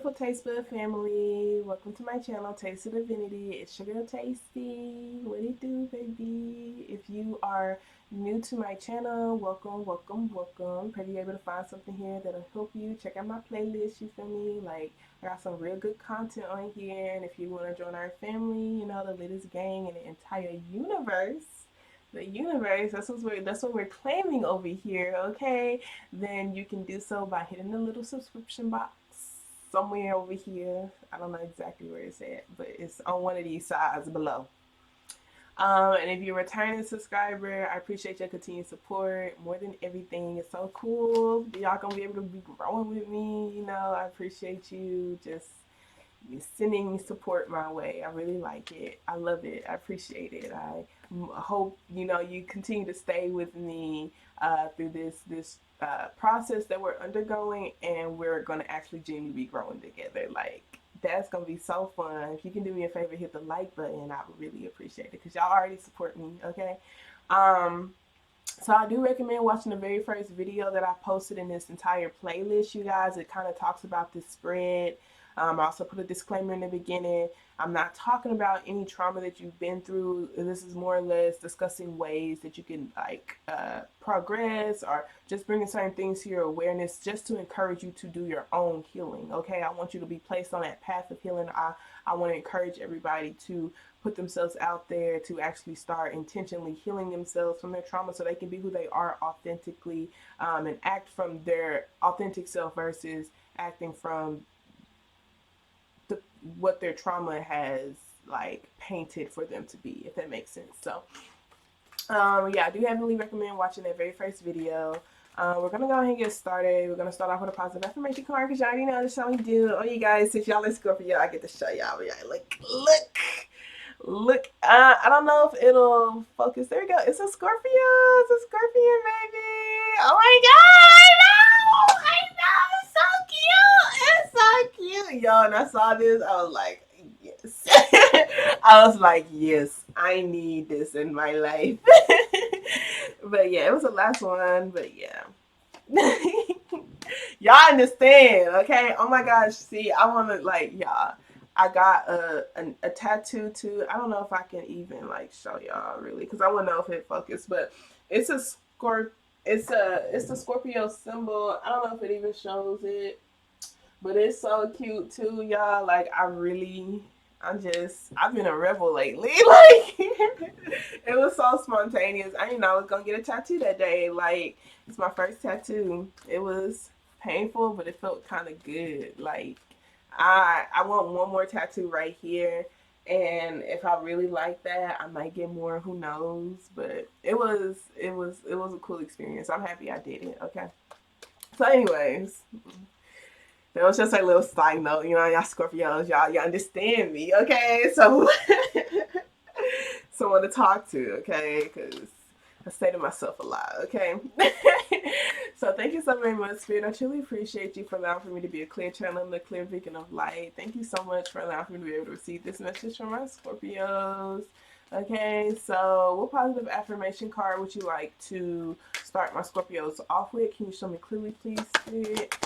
beautiful Taste Bud family. Welcome to my channel, Taste of Divinity. It's your girl Tastee. What do you do, baby? If you are new to my channel, welcome, welcome, welcome. Pray you're able to find something here that'll help you. Check out my playlist, you feel me? Like, I got some real good content on here. And if you want to join our family, you know, the latest gang in the entire universe, that's what we're claiming over here, okay? Then you can do so by hitting the little subscription box somewhere over here. I don't know exactly where it's at, but it's on one of these sides below. And if you're a returning subscriber, I appreciate your continued support more than everything. It's so cool. Y'all gonna be able to be growing with me. You know, I appreciate you just sending me support my way. I really like it. I love it. I appreciate it. I hope you continue to stay with me through this process that we're undergoing, and we're going to actually genuinely be growing together. Like, that's going to be so fun. If you can do me a favor, hit the like button. I would really appreciate it because y'all already support me, okay? So I do recommend watching the very first video that I posted in this entire playlist, you guys. It kind of talks about this spread. I also put a disclaimer in the beginning. I'm not talking about any trauma that you've been through. This is more or less discussing ways that you can progress, or just bringing certain things to your awareness just to encourage you to do your own healing, okay? I want you to be placed on that path of healing. I want to encourage everybody to put themselves out there to actually start intentionally healing themselves from their trauma so they can be who they are authentically, and act from their authentic self versus acting from what their trauma has painted for them to be, if that makes sense. So yeah, I do heavily recommend watching that very first video. We're gonna go ahead and get started. We're gonna start off with a positive affirmation card because y'all already know that's how we do. Oh, you guys, since y'all are Scorpio, I get to show y'all. Yeah, look. I don't know if it'll focus. There we go. It's a Scorpio. It's a Scorpion, baby. Oh my god, I know. It's so cute. It's so cute, yo. And I saw this, I was like, yes. I was like, yes, I need this in my life. But yeah, it was the last one. But yeah. Y'all understand, okay? Oh my gosh, see, I want to y'all. I got a tattoo too. I don't know if I can even show y'all really, because I want to know if it focus. But it's a It's the Scorpio symbol. I don't know if it even shows it, but it's so cute too, y'all. I've been a rebel lately. It was so spontaneous. I didn't know I was gonna get a tattoo that day. It's my first tattoo. It was painful, but it felt kind of good. I want one more tattoo right here, and if I really like that, I might get more. Who knows? But it was a cool experience. I'm happy I did it. Okay. So, anyways, that was just a little side note. Y'all Scorpios, y'all understand me, okay? So, someone to talk to, okay? Because I say to myself a lot, okay? So thank you so very much, Spirit. I truly appreciate you for allowing for me to be a clear channel and a clear beacon of light. Thank you so much for allowing for me to be able to receive this message from my Scorpios. Okay, so what positive affirmation card would you like to start my Scorpios off with? Can you show me clearly, please, Spirit?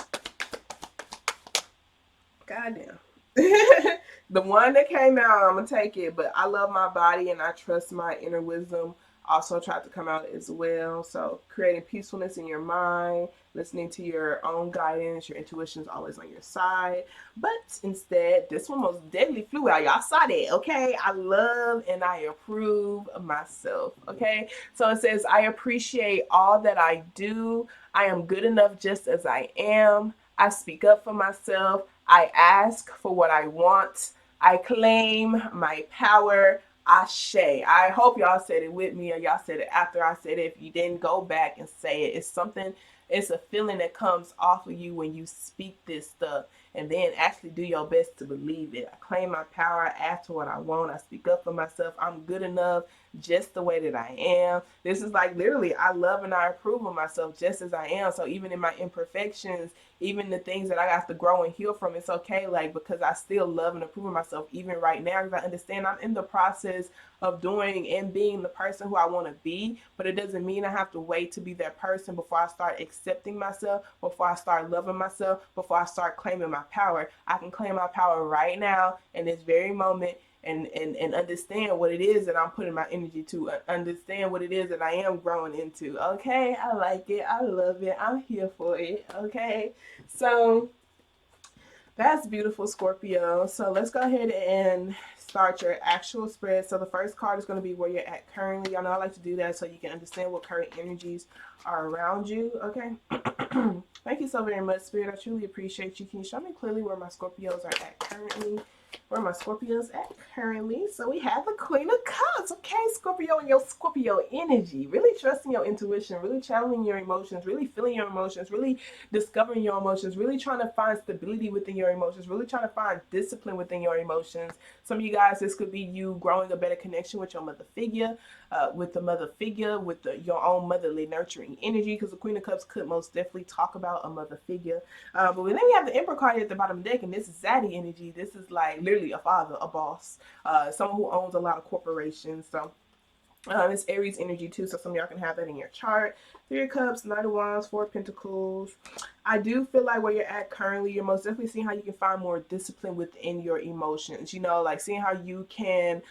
Goddamn. The one that came out, I'm going to take it, but I love my body and I trust my inner wisdom also tried to come out as well. So creating peacefulness in your mind, listening to your own guidance, your intuition is always on your side. But instead, this one most deadly flew out. Y'all saw that, okay? I love and I approve of myself, okay? So it says, I appreciate all that I do. I am good enough just as I am. I speak up for myself. I ask for what I want. I claim my power. Ashe. I hope y'all said it with me or y'all said it after I said it. If you didn't, go back and say it. It's a feeling that comes off of you when you speak this stuff and then actually do your best to believe it. I claim my power. I ask for what I want. I speak up for myself. I'm good enough just the way that I am. This is literally, I love and I approve of myself just as I am. So even in my imperfections, even the things that I have to grow and heal from, it's okay, because I still love and approve of myself even right now, because I understand I'm in the process of doing and being the person who I want to be, but it doesn't mean I have to wait to be that person before I start accepting myself, before I start loving myself, before I start claiming my power. I can claim my power right now in this very moment, and understand what it is that I'm putting my energy to, understand what it is that I am growing into. Okay, I like it. I love it. I'm here for it. Okay, so that's beautiful, Scorpio. So let's go ahead and start your actual spread. So the first card is going to be where you're at currently. I know I like to do that so you can understand what current energies are around you. Okay. Thank you so very much, Spirit. I truly appreciate you. Can you show me clearly where my Scorpios are at currently? Where my Scorpios at currently? So we have the Queen of Cups. Okay, Scorpio, and your Scorpio energy. Really trusting your intuition, really channeling your emotions, really feeling your emotions, really discovering your emotions, really trying to find stability within your emotions, really trying to find discipline within your emotions. Some of you guys, this could be you growing a better connection with your mother figure, with your own motherly nurturing energy, because the Queen of Cups could most definitely talk about a mother figure. But then we have the Emperor card at the bottom of the deck, and this is Zaddy energy. This is like literally a father, a boss, someone who owns a lot of corporations. So it's Aries energy too, so some of y'all can have that in your chart. Three of Cups, Knight of Wands, Four of Pentacles. I do feel like where you're at currently, you're most definitely seeing how you can find more discipline within your emotions. You know, like seeing how you can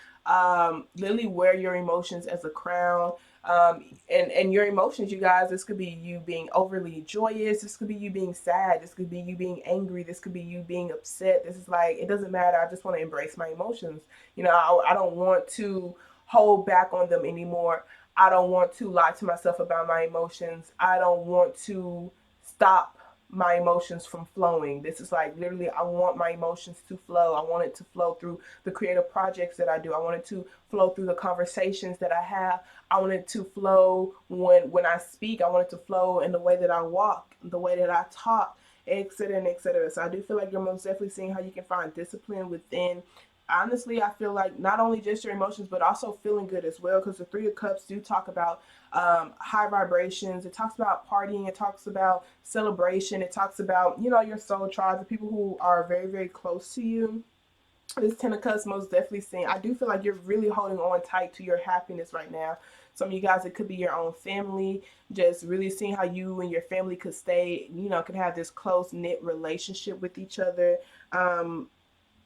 literally wear your emotions as a crown. And your emotions, you guys, this could be you being overly joyous. This could be you being sad. This could be you being angry. This could be you being upset. This is like, it doesn't matter. I just want to embrace my emotions. You know, I don't want to hold back on them anymore. I don't want to lie to myself about my emotions. I don't want to stop my emotions from flowing. This is like literally, I want my emotions to flow. I want it to flow through the creative projects that I do. I want it to flow through the conversations that I have. I want it to flow when I speak. I want it to flow in the way that I walk, the way that I talk, etc. and etc. So I do feel like you're most definitely seeing how you can find discipline within. Honestly, I feel like not only just your emotions, but also feeling good as well, because the Three of Cups do talk about high vibrations. It talks about partying. It talks about celebration. It talks about, you know, your soul tribe, the people who are very, very close to you. This Ten of Cups most definitely saying, I do feel like you're really holding on tight to your happiness right now. Some of you guys, it could be your own family, just really seeing how you and your family could stay, you know, could have this close knit relationship with each other.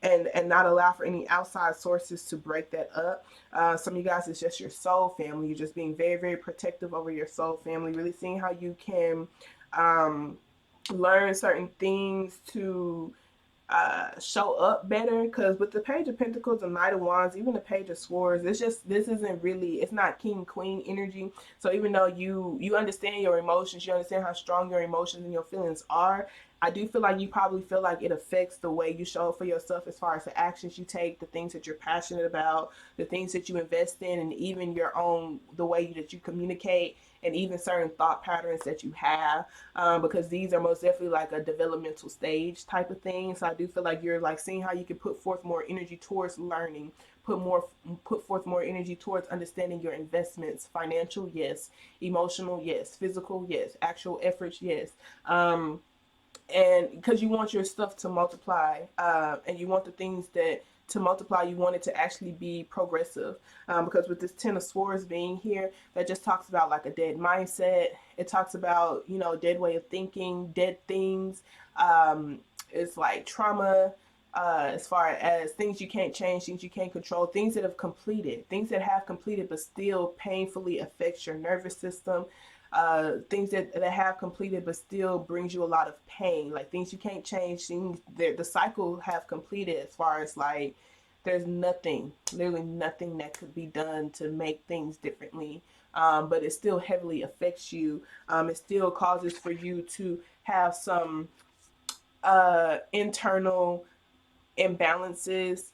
And not allow for any outside sources to break that up. Some of you guys, it's just your soul family. You're just being very, very protective over your soul family, really seeing how you can learn certain things to show up better, because with the Page of Pentacles and Knight of Wands, even the Page of Swords, it's just, this isn't really, it's not king queen energy. So even though you understand your emotions, you understand how strong your emotions and your feelings are, I do feel like you probably feel like it affects the way you show up for yourself, as far as the actions you take, the things that you're passionate about, the things that you invest in, and even your own, the way that you communicate, and even certain thought patterns that you have, because these are most definitely like a developmental stage type of thing. So I do feel like you're like seeing how you can put forth more energy towards learning, put forth more energy towards understanding your investments, financial, yes, emotional, yes, physical, yes, actual efforts, yes. And because you want your stuff to multiply, and you want the things that to multiply, you want it to actually be progressive, because with this Ten of Swords being here, that just talks about like a dead mindset. It talks about, you know, dead way of thinking, dead things. It's like trauma, as far as things you can't change, things you can't control, things that have completed, but still painfully affects your nervous system, things that have completed but still brings you a lot of pain, like things you can't change, things that the cycle have completed, as far as like there's nothing, literally nothing that could be done to make things differently, but it still heavily affects you. It still causes for you to have some internal imbalances,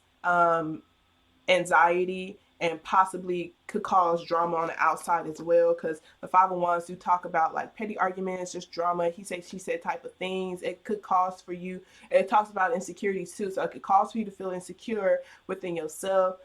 anxiety, and possibly could cause drama on the outside as well, because the Five of Wands do talk about like petty arguments, just drama, he said she said type of things. It could cause for you, it talks about insecurities too, so it could cause for you to feel insecure within yourself,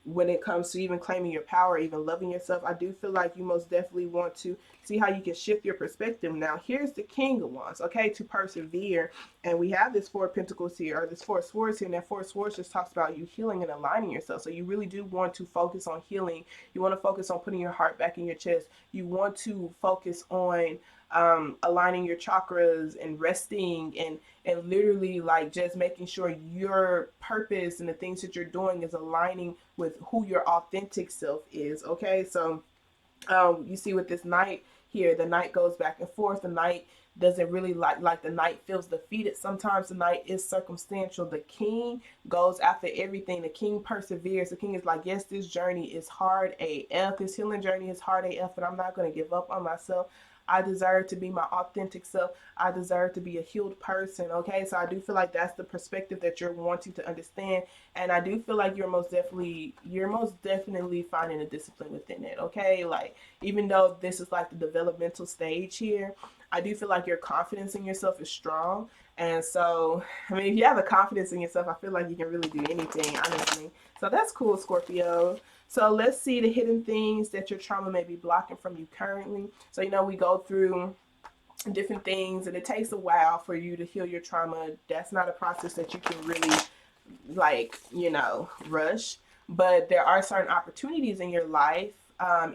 when it comes to even claiming your power, even loving yourself. I do feel like you most definitely want to see how you can shift your perspective. Now, here's the King of Wands, okay, to persevere. And we have this Four of Pentacles here, or this Four of Swords here, and that Four of Swords just talks about you healing and aligning yourself. So you really do want to focus on healing. You want to focus on putting your heart back in your chest. You want to focus on aligning your chakras and resting and literally like just making sure your purpose and the things that you're doing is aligning with who your authentic self is. Okay, so you see with this knight here, the knight goes back and forth. The knight doesn't really like the knight feels defeated. Sometimes the knight is circumstantial. The king goes after everything. The king perseveres. The king is like, yes, this journey is hard AF. This healing journey is hard AF, but I'm not going to give up on myself. I deserve to be my authentic self. I deserve to be a healed person. Okay, so I do feel like that's the perspective that you're wanting to understand, and I do feel like you're most definitely finding a discipline within it. Okay, like even though this is like the developmental stage here, I do feel like your confidence in yourself is strong. And so, I mean, if you have the confidence in yourself, I feel like you can really do anything, honestly. So that's cool, Scorpio. So let's see the hidden things that your trauma may be blocking from you currently. So, you know, we go through different things and it takes a while for you to heal your trauma. That's not a process that you can really, like, you know, rush. But there are certain opportunities in your life,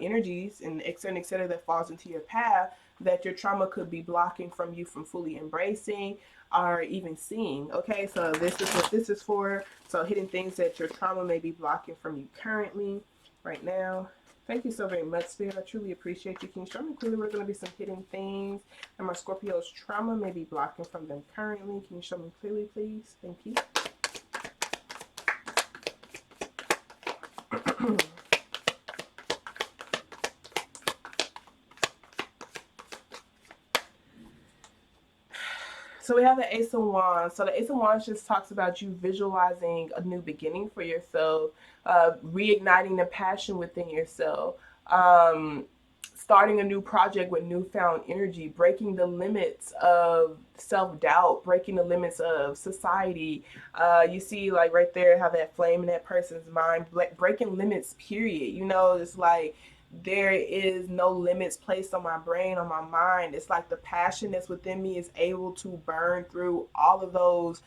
energies, and et cetera, that falls into your path that your trauma could be blocking from you from fully embracing or even seeing. Okay, so this is what this is for. So hidden things that your trauma may be blocking from you currently, right now. Thank you so very much, Spirit. I truly appreciate you. Can you show me clearly where going to be some hidden things and my Scorpio's trauma may be blocking from them currently? Can you show me clearly, please? Thank you. So we have the Ace of Wands. So the Ace of Wands just talks about you visualizing a new beginning for yourself, reigniting the passion within yourself, starting a new project with newfound energy, breaking the limits of self-doubt, breaking the limits of society. You see like right there how that flame in that person's mind, breaking limits, period. You know, it's like there is no limits placed on my brain, on my mind. It's like the passion that's within me is able to burn through all of those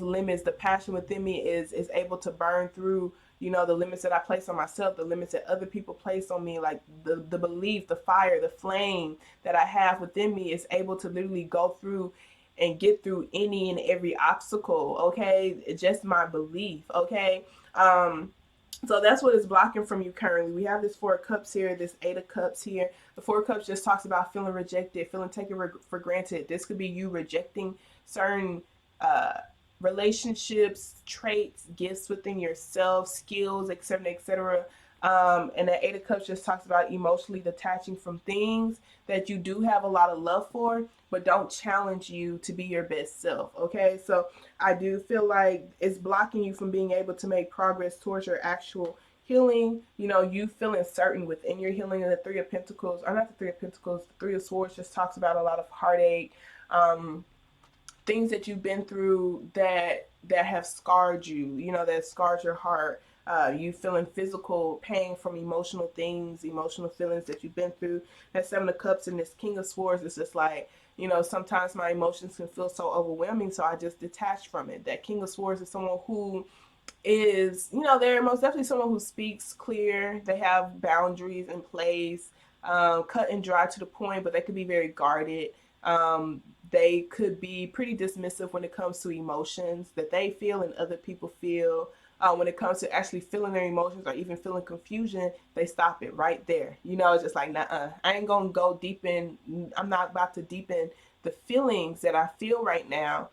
limits. The passion within me is able to burn through, you know, the limits that I place on myself, the limits that other people place on me, like the belief, the fire, the flame that I have within me is able to literally go through and get through any and every obstacle. Okay, it's just my belief. Okay, so that's what is blocking from you currently. We have this Four of Cups here, this Eight of Cups here. The Four of Cups just talks about feeling rejected, feeling taken for granted. This could be you rejecting certain relationships, traits, gifts within yourself, skills, etc., etc. And the Eight of Cups just talks about emotionally detaching from things that you do have a lot of love for, but don't challenge you to be your best self. Okay, so I do feel like it's blocking you from being able to make progress towards your actual healing. You know, you feeling certain within your healing. And the Three of Pentacles, or not the Three of Pentacles, the Three of Swords just talks about a lot of heartache, things that you've been through that have scarred you, you know, that scarred your heart. You feeling physical pain from emotional things, emotional feelings that you've been through. That Seven of Cups and this King of Swords is just like, you know, sometimes my emotions can feel so overwhelming, so I just detach from it. That King of Swords is someone who is, you know, they're most definitely someone who speaks clear. They have boundaries in place, cut and dry to the point, but they could be very guarded. They could be pretty dismissive when it comes to emotions that they feel and other people feel. When it comes to actually feeling their emotions or even feeling confusion, they stop it right there. You know, it's just like, nah, I ain't gonna go deep in. I'm not about to deepen the feelings that I feel right now,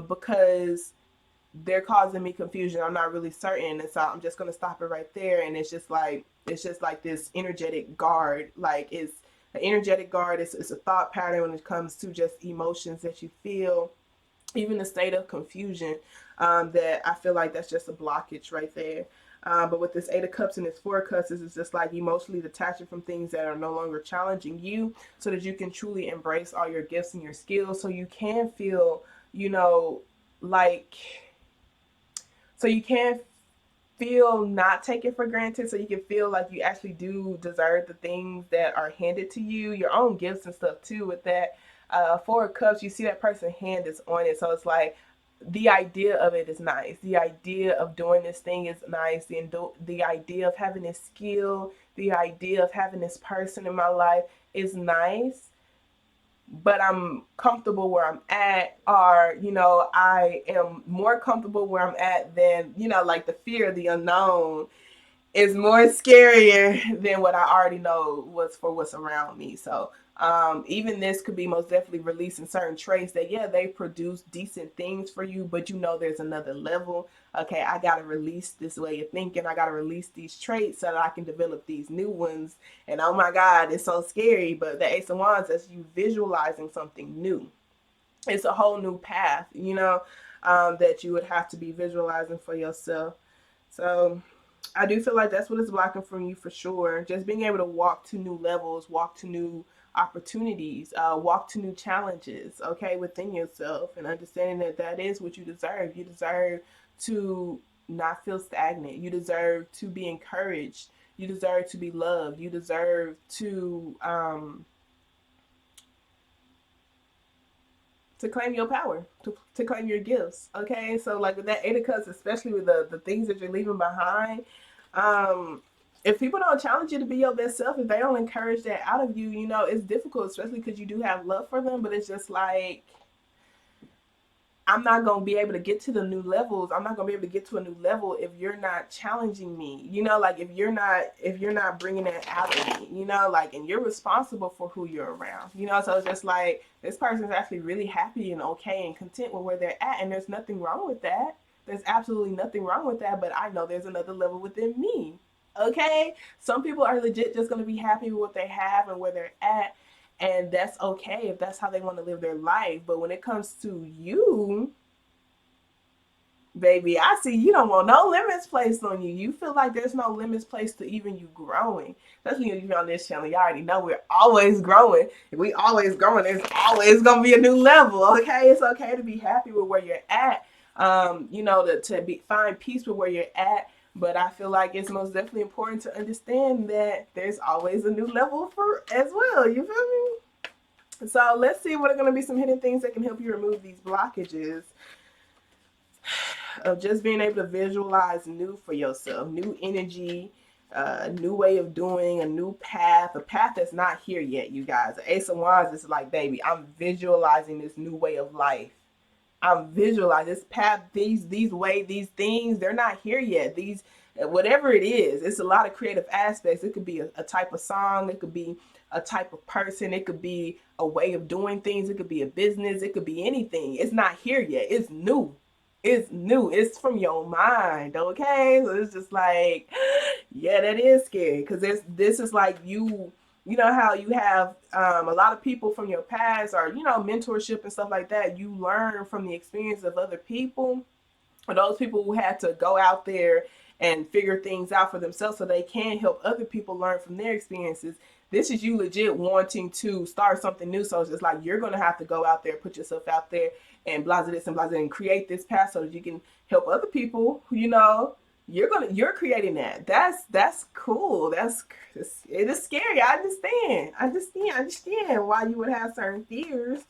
because they're causing me confusion. I'm not really certain, and so I'm just gonna stop it right there. And it's just like this energetic guard. Like it's an energetic guard. It's a thought pattern when it comes to just emotions that you feel, even the state of confusion, that I feel like that's just a blockage right there. But with this Eight of Cups and this Four of Cups, it's just like emotionally detaching from things that are no longer challenging you, so that you can truly embrace all your gifts and your skills, so you can feel, you know, like, so you can feel not taken for granted, so you can feel like you actually do deserve the things that are handed to you, your own gifts and stuff too. With that Four of Cups, you see that person's hand is on it, so it's like the idea of it is nice. The idea of doing this thing is nice. The idea of having this skill, the idea of having this person in my life is nice, but I'm comfortable where I'm at, or, I am more comfortable where I'm at than, like the fear of the unknown is more scarier than what I already know was for what's around me. So even this could be most definitely releasing certain traits that, yeah, they produce decent things for you, but there's another level. Okay, I got to release this way of thinking. I got to release these traits so that I can develop these new ones. And oh my God, it's so scary. But the Ace of Wands, that's you visualizing something new. It's a whole new path, that you would have to be visualizing for yourself. So I do feel like that's what is blocking from you for sure. Just being able to walk to new levels, walk to new opportunities, walk to new challenges, okay, within yourself, and understanding that that is what you deserve. You deserve to not feel stagnant. You deserve to be encouraged. You deserve to be loved. You deserve to claim your power, to claim your gifts. Okay, so like with that Eight of Cups, especially with the things that you're leaving behind, um, if people don't challenge you to be your best self, if they don't encourage that out of you, it's difficult, especially because you do have love for them. But it's just like, I'm not going to be able to get to the new levels. I'm not going to be able to get to a new level if you're not challenging me. Like if you're not bringing it out of me, like, and you're responsible for who you're around. So it's just like this person's actually really happy and okay and content with where they're at, and there's nothing wrong with that. There's absolutely nothing wrong with that, but I know there's another level within me. Okay? Some people are legit just going to be happy with what they have and where they're at, and that's okay if that's how they want to live their life. But when it comes to you, baby, I see you don't want no limits placed on you. You feel like there's no limits placed to even you growing. That's when you're on this channel. You already know we're always growing. If we always growing, there's always gonna be a new level. Okay, it's okay to be happy with where you're at. Find peace with where you're at. But I feel like it's most definitely important to understand that there's always a new level for as well. You feel me? So let's see what are going to be some hidden things that can help you remove these blockages of just being able to visualize new for yourself, new energy, a new way of doing, a new path, a path that's not here yet, you guys. The Ace of Wands is like, baby, I'm visualizing this new way of life. I'm visualizing this path, these these things, they're not here yet. These, whatever it is, it's a lot of creative aspects. It could be a type of song, it could be a type of person, it could be a way of doing things, it could be a business, it could be anything. It's not here yet. It's new. It's new. It's from your mind, okay? So it's just like, yeah, that is scary, because this is like you know how you have a lot of people from your past, or mentorship and stuff like that. You learn from the experience of other people, or those people who had to go out there and figure things out for themselves so they can help other people learn from their experiences. This is you legit wanting to start something new, so it's just like you're gonna have to go out there, put yourself out there, and blah this and blah and create this path so that you can help other people. You're creating that. That's cool. It is scary. I understand why you would have certain fears.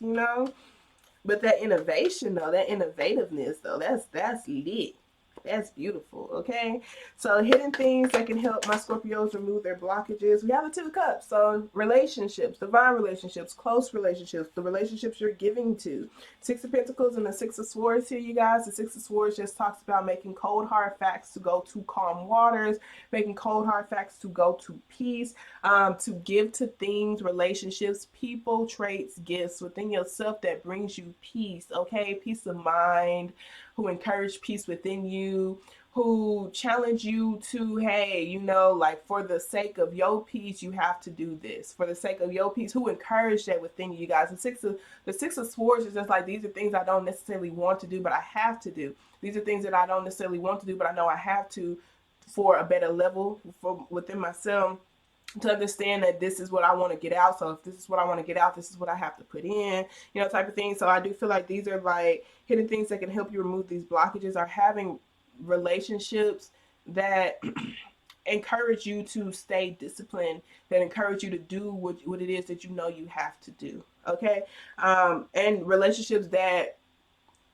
But that innovation though, that innovativeness though, that's lit. That's beautiful. Okay. So hidden things that can help my Scorpios remove their blockages. We have the Two of Cups. So relationships, divine relationships, close relationships, the relationships you're giving to. Six of Pentacles and the Six of Swords here, you guys. The Six of Swords just talks about making cold hard facts to go to calm waters, making cold hard facts to go to peace, to give to things, relationships, people, traits, gifts within yourself that brings you peace. Okay, peace of mind, who encourage peace within you, who challenge you to, hey, like, for the sake of your peace, you have to do this. For the sake of your peace, who encourage that within you guys. The Six of Swords is just like, these are things I don't necessarily want to do, but I have to do. These are things that I don't necessarily want to do, but I know I have to for a better level within myself, to understand that this is what I want to get out. So if this is what I want to get out, this is what I have to put in, type of thing. So I do feel like these are like hidden things that can help you remove these blockages, are having relationships that encourage you to stay disciplined, that encourage you to do what it is that you know you have to do. Okay. And relationships that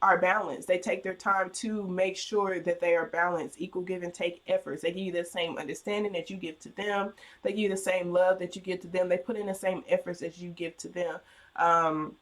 are balanced. They take their time to make sure that they are balanced, equal give and take efforts. They give you the same understanding that you give to them. They give you the same love that you give to them. They put in the same efforts as you give to them. Um,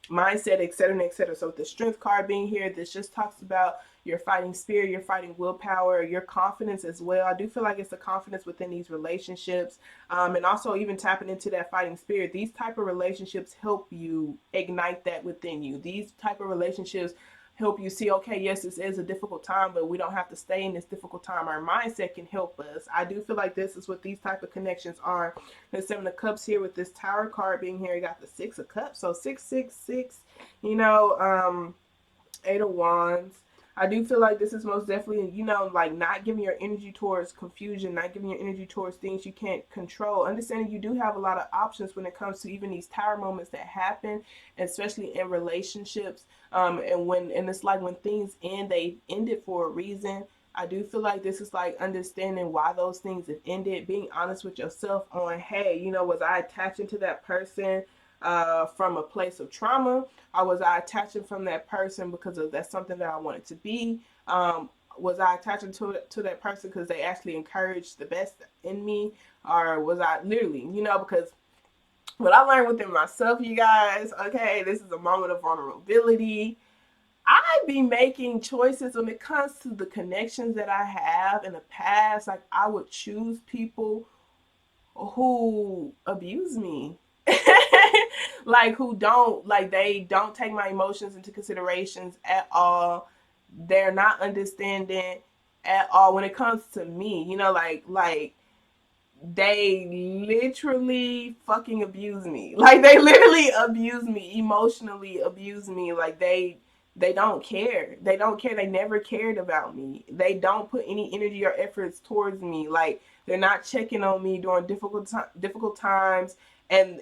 Mindset, etc., etc. So with the strength card being here, this just talks about your fighting spirit, your fighting willpower, your confidence as well. I do feel like it's the confidence within these relationships, and also even tapping into that fighting spirit. These type of relationships help you ignite that within you. These type of relationships help you see, okay, yes, this is a difficult time, but we don't have to stay in this difficult time. Our mindset can help us. I do feel like this is what these type of connections are. The Seven of Cups here with this Tower card being here. You got the Six of Cups, so 666. You know, Eight of Wands. I do feel like this is most definitely, you know, like not giving your energy towards confusion, not giving your energy towards things you can't control. Understanding you do have a lot of options when it comes to even these tower moments that happen, especially in relationships. And it's like when things end, they ended for a reason. I do feel like this is like understanding why those things have ended, being honest with yourself on, hey, you know, was I attaching to that person from a place of trauma, or was I attaching from that person because of that's something that I wanted to be? Was I attaching to that person because they actually encouraged the best in me, or was I literally, you know, because what I learned within myself, you guys, okay, this is a moment of vulnerability. I be making choices when it comes to the connections that I have in the past. Like I would choose people who abuse me. Like who don't, like they don't take my emotions into considerations at all. They're not understanding at all when it comes to me, you know, like they literally fucking abuse me. Like they literally abuse me, emotionally abuse me. Like they don't care. They don't care. They never cared about me. They don't put any energy or efforts towards me. Like they're not checking on me during difficult times. And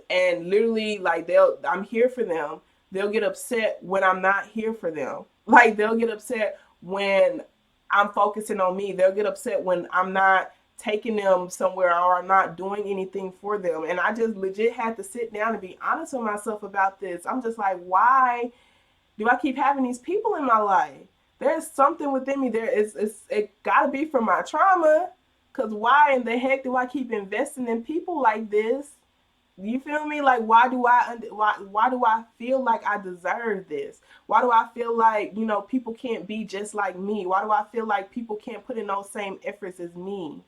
literally like I'm here for them. They'll get upset when I'm not here for them. Like they'll get upset when I'm focusing on me. They'll get upset when I'm not taking them somewhere or I'm not doing anything for them. And I just legit had to sit down and be honest with myself about this. I'm just like, why do I keep having these people in my life? There's something within me. It gotta be from my trauma. Cause why in the heck do I keep investing in people like this? You feel me? Like why do I feel like I deserve this? Why do I feel like, you know, people can't be just like me? Why do I feel like people can't put in those same efforts as me?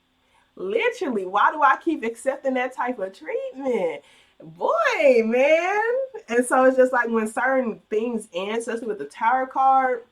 Literally, why do I keep accepting that type of treatment? Boy, man. And so it's just like when certain things end, especially with the Tower card,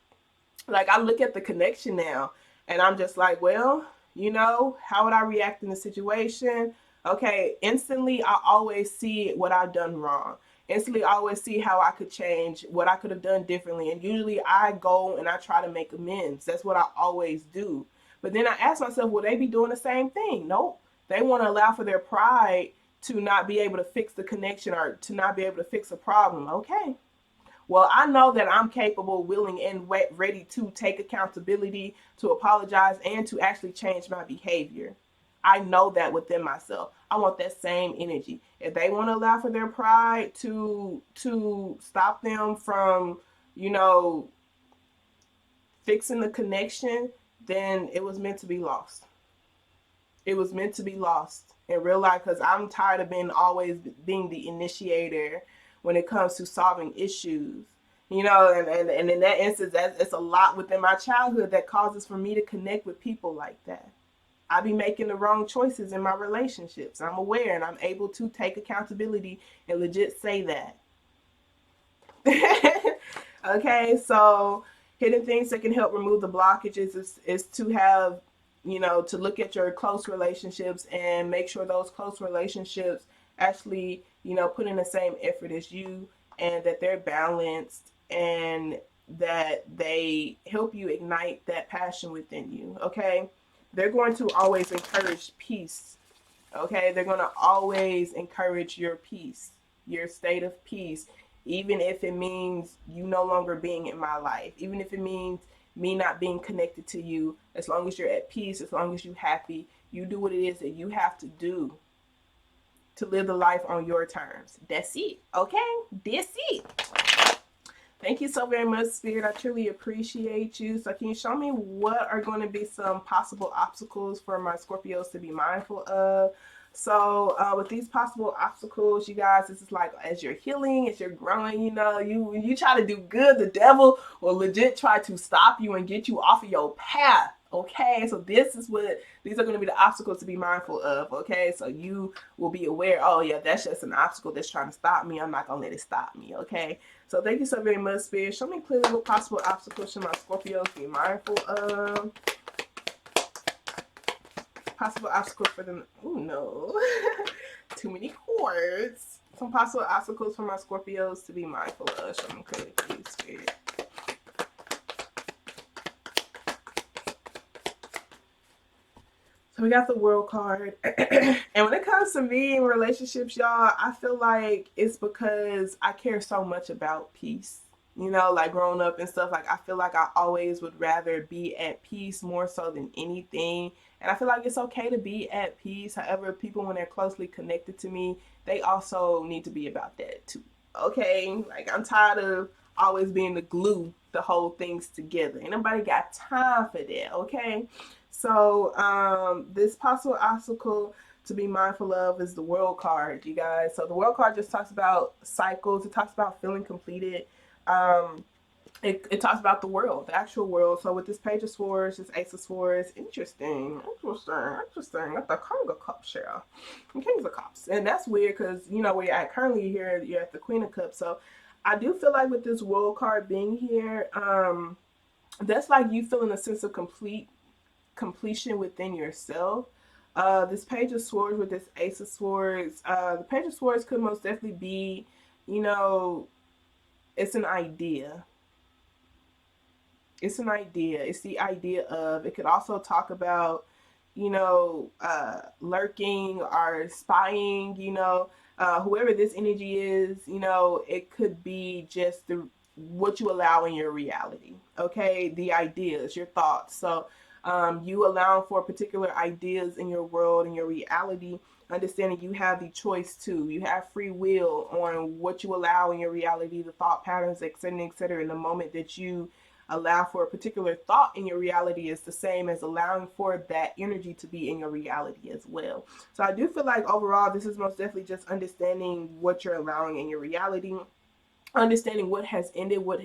like I look at the connection now and I'm just like, well, you know, how would I react in the situation? Okay, instantly I always see what I've done wrong. Instantly I always see how I could change, what I could have done differently. And usually I go and I try to make amends. That's what I always do. But then I ask myself, will they be doing the same thing? Nope. They want to allow for their pride to not be able to fix the connection or to not be able to fix a problem. Okay, well, I know that I'm capable, willing, and ready to take accountability, to apologize, and to actually change my behavior. I know that within myself. I want that same energy. If they want to allow for their pride to stop them from, you know, fixing the connection, then it was meant to be lost. It was meant to be lost in real life because I'm tired of being always being the initiator when it comes to solving issues. You know, and in that instance, it's a lot within my childhood that causes for me to connect with people like that. I be making the wrong choices in my relationships. I'm aware and I'm able to take accountability and legit say that. Okay, so hidden things that can help remove the blockages is to have, you know, to look at your close relationships and make sure those close relationships actually, you know, put in the same effort as you and that they're balanced and that they help you ignite that passion within you. Okay, they're going to always encourage peace. Okay, they're going to always encourage your peace, your state of peace, even if it means you no longer being in my life, even if it means me not being connected to you, as long as you're at peace, as long as you're happy, you do what it is that you have to do to live the life on your terms. That's it. Okay? That's it. Thank you so very much, Spirit. I truly appreciate you. So can you show me what are going to be some possible obstacles for my Scorpios to be mindful of? So with these possible obstacles, you guys, this is like as you're healing, as you're growing, you try to do good, the devil will legit try to stop you and get you off of your path. Okay, so these are going to be the obstacles to be mindful of. Okay, so you will be aware, oh yeah, that's just an obstacle that's trying to stop me. I'm not going to let it stop me. Okay, so thank you so very much, Spirit. Show me clearly what possible obstacles should my Scorpios be mindful of. Possible obstacles for them. Oh no. Too many chords. Some possible obstacles for my Scorpios to be mindful of. Show me clearly, please, Spirit. So we got the World card. And when it comes to me and relationships, y'all, I feel like it's because I care so much about peace. Like growing up and stuff, like I feel like I always would rather be at peace more so than anything. And I feel like it's okay to be at peace. However, people, when they're closely connected to me, they also need to be about that too. Okay? Like I'm tired of always being the glue to hold things together. Ain't nobody got time for that, okay? So this possible obstacle to be mindful of is the World card, you guys. So the World card just talks about cycles. It talks about feeling completed. It talks about the world, the actual world. So with this Page of Swords, this Ace of Swords, interesting. Got the King of Cups here, and Kings of Cups, and that's weird because where you're at currently here, you're at the Queen of Cups. So I do feel like with this World card being here, that's like you feeling a sense of completion within yourself. This Page of Swords with this Ace of Swords, the Page of Swords could most definitely be, it's an idea. It's an idea. It's the idea of, it could also talk about, lurking or spying, whoever this energy is, it could be just what you allow in your reality. Okay. The ideas, your thoughts. So, you allowing for particular ideas in your world, in your reality, understanding you have the choice to, you have free will on what you allow in your reality, the thought patterns, etc., etc. In the moment that you allow for a particular thought in your reality is the same as allowing for that energy to be in your reality as well. So I do feel like overall, this is most definitely just understanding what you're allowing in your reality, understanding what has ended, what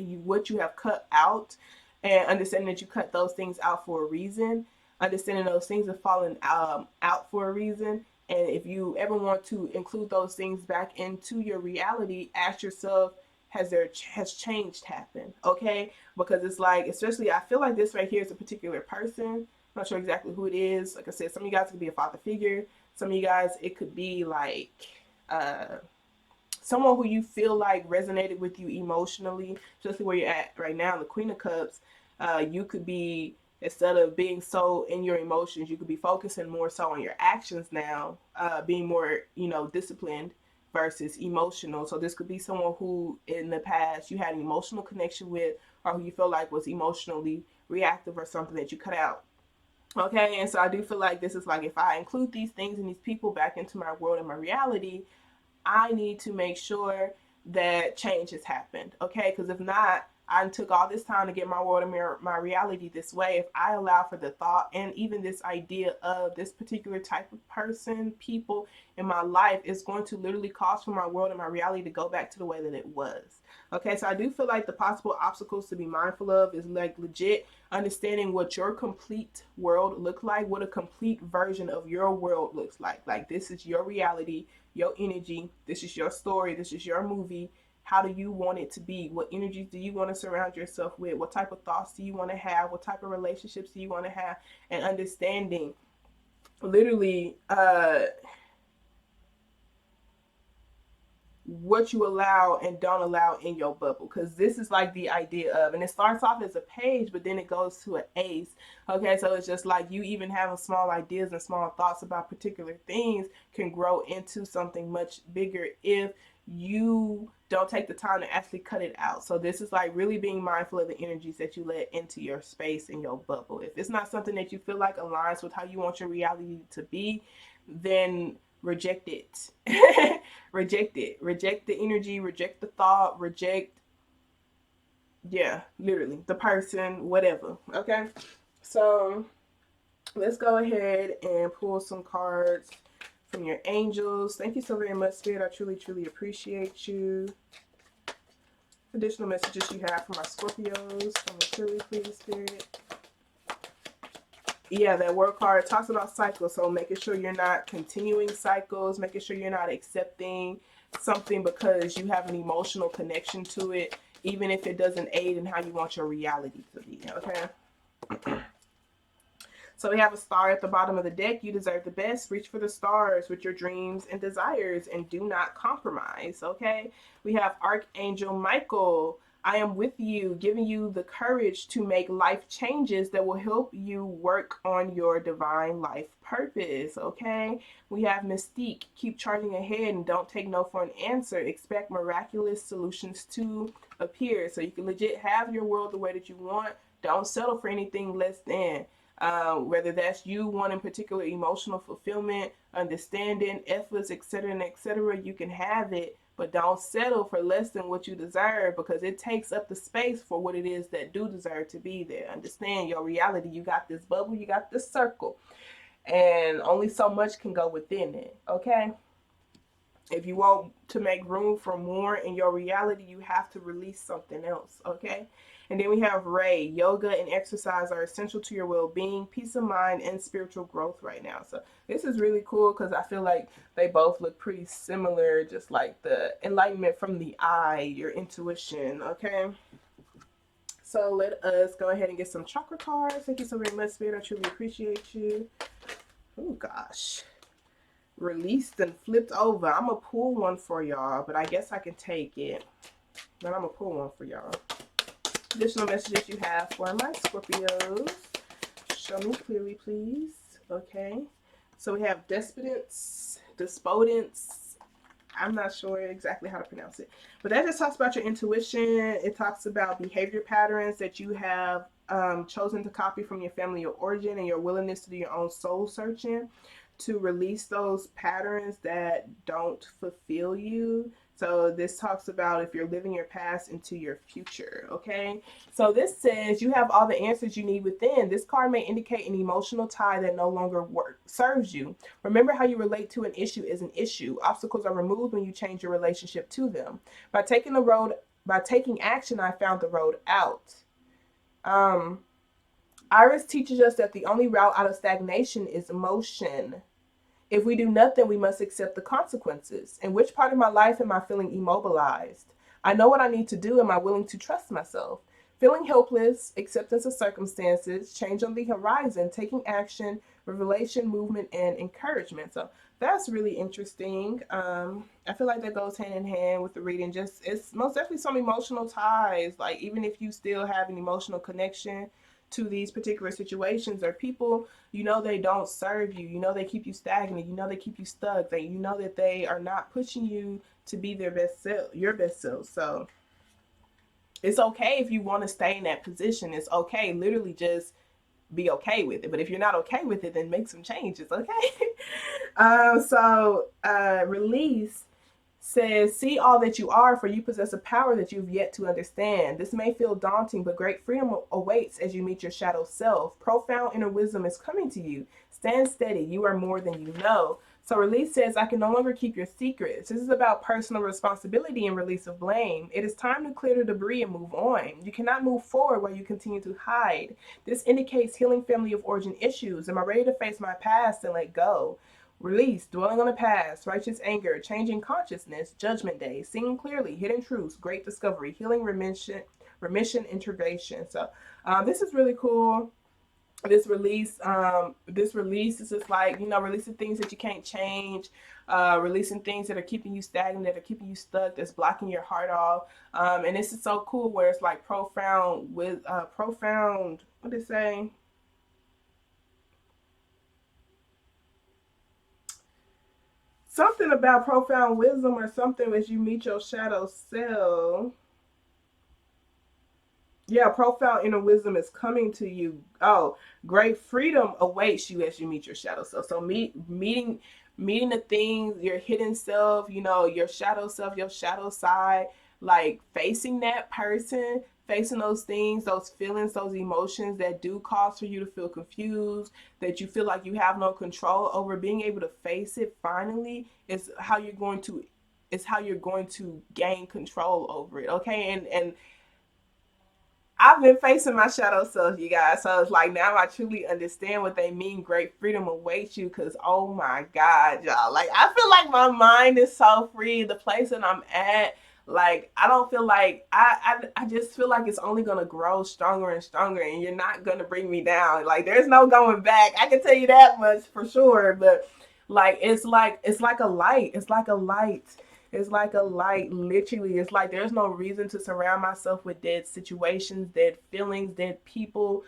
you have cut out, and understanding that you cut those things out for a reason, understanding those things have fallen out for a reason. And if you ever want to include those things back into your reality, ask yourself, has change happened? Okay, because it's like, especially I feel like this right here is a particular person. I'm not sure exactly who it is. Like I said, some of you guys could be a father figure. Some of you guys, it could be like someone who you feel like resonated with you emotionally, especially where you're at right now, the Queen of Cups. You could be, instead of being so in your emotions, you could be focusing more so on your actions now, being more, disciplined versus emotional. So this could be someone who in the past you had an emotional connection with, or who you feel like was emotionally reactive or something that you cut out. Okay, and so I do feel like this is like, if I include these things and these people back into my world and my reality, I need to make sure that change has happened. Okay, because if not, I took all this time to get my world and my reality this way. If I allow for the thought and even this idea of this particular type of person, people in my life, is going to literally cause for my world and my reality to go back to the way that it was. Okay, so I do feel like the possible obstacles to be mindful of is like legit understanding what your complete world look like, what a complete version of your world looks like. Like, this is your reality, your energy, this is your story, this is your movie. How do you want it to be? What energies do you want to surround yourself with? What type of thoughts do you want to have? What type of relationships do you want to have? And understanding literally what you allow and don't allow in your bubble, because this is like the idea of, and it starts off as a page but then it goes to an ace. Okay, so it's just like you even having small ideas and small thoughts about particular things can grow into something much bigger if you don't take the time to actually cut it out. So this is like really being mindful of the energies that you let into your space and your bubble. If it's not something that you feel like aligns with how you want your reality to be, then reject it. Reject it. Reject the energy, reject the thought, reject, yeah, literally the person, whatever. Okay. So let's go ahead and pull some cards from your angels. Thank you so very much, Spirit. I truly, truly appreciate you. Additional messages you have for my Scorpios. Tell me clearly, please, Spirit. Yeah, that word card talks about cycles. So making sure you're not continuing cycles, making sure you're not accepting something because you have an emotional connection to it, even if it doesn't aid in how you want your reality to be. Okay. So we have a star at the bottom of the deck. You deserve the best. Reach for the stars with your dreams and desires and do not compromise, okay? We have Archangel Michael. I am with you, giving you the courage to make life changes that will help you work on your divine life purpose, okay? We have Mystique. Keep charging ahead and don't take no for an answer. Expect miraculous solutions to appear. So you can legit have your world the way that you want. Don't settle for anything less than. Whether that's you wanting particular emotional fulfillment, understanding, efforts, etc., you can have it, but don't settle for less than what you deserve because it takes up the space for what it is that do deserve to be there. Understand your reality. You got this bubble, you got this circle, and only so much can go within it, okay? If you want to make room for more in your reality, you have to release something else, okay? And then we have Ray. Yoga and exercise are essential to your well-being, peace of mind, and spiritual growth right now. So this is really cool because I feel like they both look pretty similar, just like the enlightenment from the eye, your intuition, okay? So let us go ahead and get some chakra cards. Thank you so very much, Spirit. I truly appreciate you. Oh, gosh. Released and flipped over. I'm going to pull one for y'all, but I guess I can take it. But I'm going to pull one for y'all. Additional messages you have for my Scorpios. Show me clearly, please. Okay. So we have despotents. I'm not sure exactly how to pronounce it. But that just talks about your intuition. It talks about behavior patterns that you have chosen to copy from your family of origin and your willingness to do your own soul searching to release those patterns that don't fulfill you. So this talks about if you're living your past into your future, okay? So this says you have all the answers you need within. This card may indicate an emotional tie that no longer serves you. Remember how you relate to an issue is an issue. Obstacles are removed when you change your relationship to them. By taking action, I found the road out. Iris teaches us that the only route out of stagnation is motion. If we do nothing, we must accept the consequences. In which part of my life am I feeling immobilized? I know what I need to do. Am I willing to trust myself? Feeling helpless, acceptance of circumstances, change on the horizon, taking action, revelation, movement, and encouragement. So that's really interesting. I feel like that goes hand in hand with the reading. Just it's most definitely some emotional ties. Like even if you still have an emotional connection to these particular situations or people, you know they don't serve you, you know they keep you stagnant, you know they keep you stuck, you know that they are not pushing you to be their best self, your best self. So it's okay if you want to stay in that position. It's okay, literally just be okay with it. But if you're not okay with it, then make some changes, okay? Release says, see all that you are, for you possess a power that you've yet to understand. This may feel daunting, but great freedom awaits as you meet your shadow self. Profound inner wisdom is coming to you. Stand steady. You are more than you know. So release says, I can no longer keep your secrets. This is about personal responsibility and release of blame. It is time to clear the debris and move on. You cannot move forward while you continue to hide. This indicates healing family of origin issues. Am I ready to face my past and let go? Release, dwelling on the past, righteous anger, changing consciousness, judgment day, seeing clearly, hidden truths, great discovery, healing, remission, integration. So this is really cool. This release is just like, you know, releasing things that you can't change, releasing things that are keeping you stagnant, that are keeping you stuck, that's blocking your heart off. And this is so cool where it's like profound, what did it say? Something about profound wisdom or something as you meet your shadow self. Yeah, profound inner wisdom is coming to you. Oh, great freedom awaits you as you meet your shadow self. So meeting the things, your hidden self, your shadow self, your shadow side, like facing that person, facing those things, those feelings, those emotions that do cause for you to feel confused, that you feel like you have no control over, being able to face it finally is how you're going to gain control over it. Okay. And I've been facing my shadow self, you guys. So it's like now I truly understand what they mean. Great freedom awaits you, because oh my God, y'all. Like I feel like my mind is so free. The place that I'm at, like I don't feel like I just feel like it's only gonna grow stronger and stronger, and you're not gonna bring me down. Like there's no going back. I can tell you that much for sure. But like it's like a light. It's like a light. It's like a light, literally. It's like there's no reason to surround myself with dead situations, dead feelings, dead people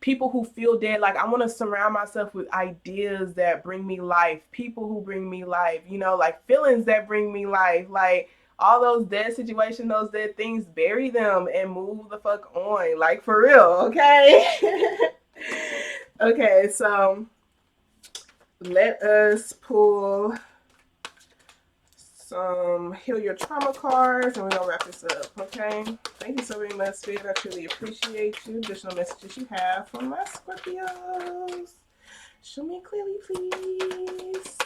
who feel dead. Like I want to surround myself with ideas that bring me life, people who bring me life, like feelings that bring me life. Like all those dead situations, those dead things, bury them and move the fuck on. Like for real, okay? Okay, so let us pull some heal your trauma cards, and we're gonna wrap this up. Okay, thank you so very much, Spirit. I truly appreciate you. Additional messages you have from my Scorpios. Show me clearly, please.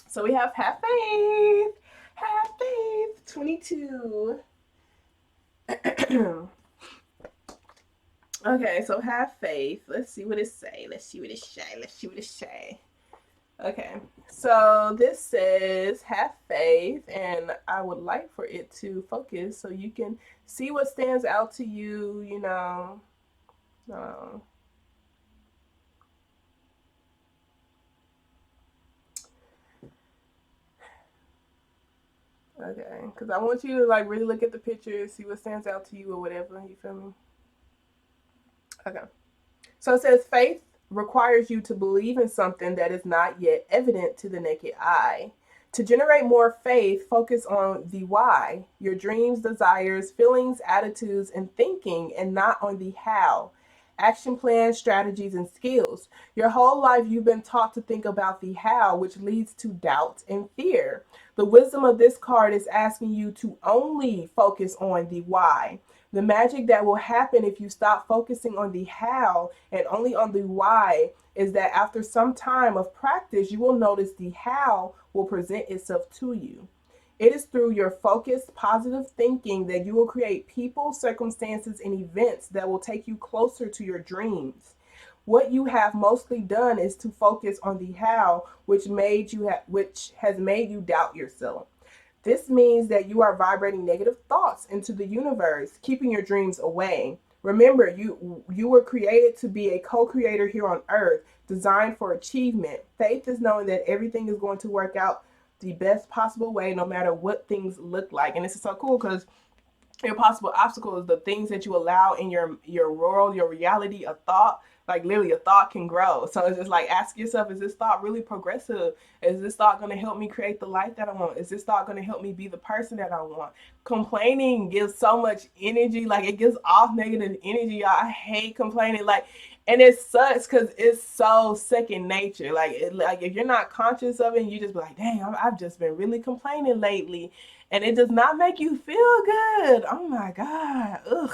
So we have have faith 22. Okay, so have faith. Let's see what it say. Let's see what it say. Okay, so this says have faith, and I would like for it to focus so you can see what stands out to you. Okay, because I want you to like really look at the picture, see what stands out to you or whatever. You feel me? Okay. So it says faith requires you to believe in something that is not yet evident to the naked eye. To generate more faith, focus on the why, your dreams, desires, feelings, attitudes, and thinking, and not on the how. Action plans, strategies, and skills. Your whole life you've been taught to think about the how, which leads to doubt and fear. The wisdom of this card is asking you to only focus on the why. The magic that will happen if you stop focusing on the how and only on the why is that after some time of practice, you will notice the how will present itself to you. It is through your focused, positive thinking that you will create people, circumstances, and events that will take you closer to your dreams. What you have mostly done is to focus on the how, which has made you doubt yourself. This means that you are vibrating negative thoughts into the universe, keeping your dreams away. Remember, you were created to be a co-creator here on earth, designed for achievement. Faith is knowing that everything is going to work out the best possible way, no matter what things look like. And this is so cool because your possible obstacles, the things that you allow in your world, your reality, a thought, like literally a thought can grow. So it's just like ask yourself, is this thought really progressive? Is this thought going to help me create the life that I want? Is this thought going to help me be the person that I want? Complaining gives so much energy, like it gives off negative energy, y'all. I hate complaining, like, and it sucks because it's so second nature. Like if you're not conscious of it, and you just be like, dang, I've just been really complaining lately, and it does not make you feel good. Oh my God. Ugh.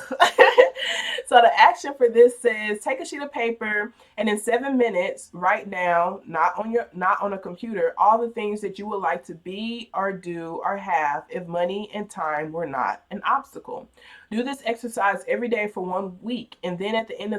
So the action for this says take a sheet of paper and in 7 minutes write down, not on a computer, all the things that you would like to be or do or have if money and time were not an obstacle. Do this exercise every day for 1 week, and then at the end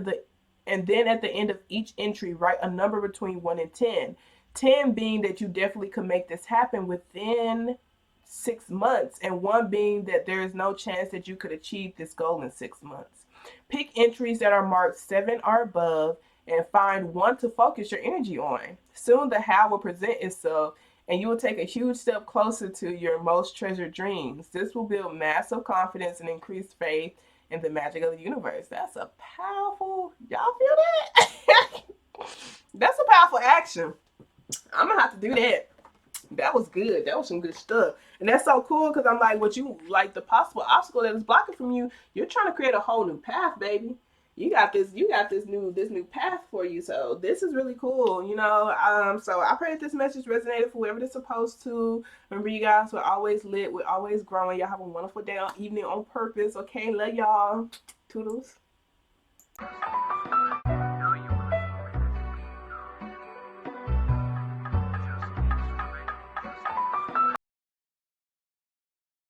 of each entry, write a number between 1 and 10. 10 being that you definitely could make this happen within 6 months, and 1 being that there is no chance that you could achieve this goal in 6 months. Pick entries that are marked 7 or above and find 1 to focus your energy on. Soon the how will present itself, and you will take a huge step closer to your most treasured dreams. This will build massive confidence and increase faith and the magic of the universe. That's a powerful, y'all feel that? That's a powerful action. I'm gonna have to do that. That was good. That was some good stuff. And that's so cool because I'm like, what you like the possible obstacle that is blocking from you, you're trying to create a whole new path, baby. You got this new path for you. So this is really cool, you know. So I pray that this message resonated for whoever it's supposed to. Remember, you guys, we're always lit, we're always growing. Y'all have a wonderful day, evening on purpose. Okay, love y'all. Toodles.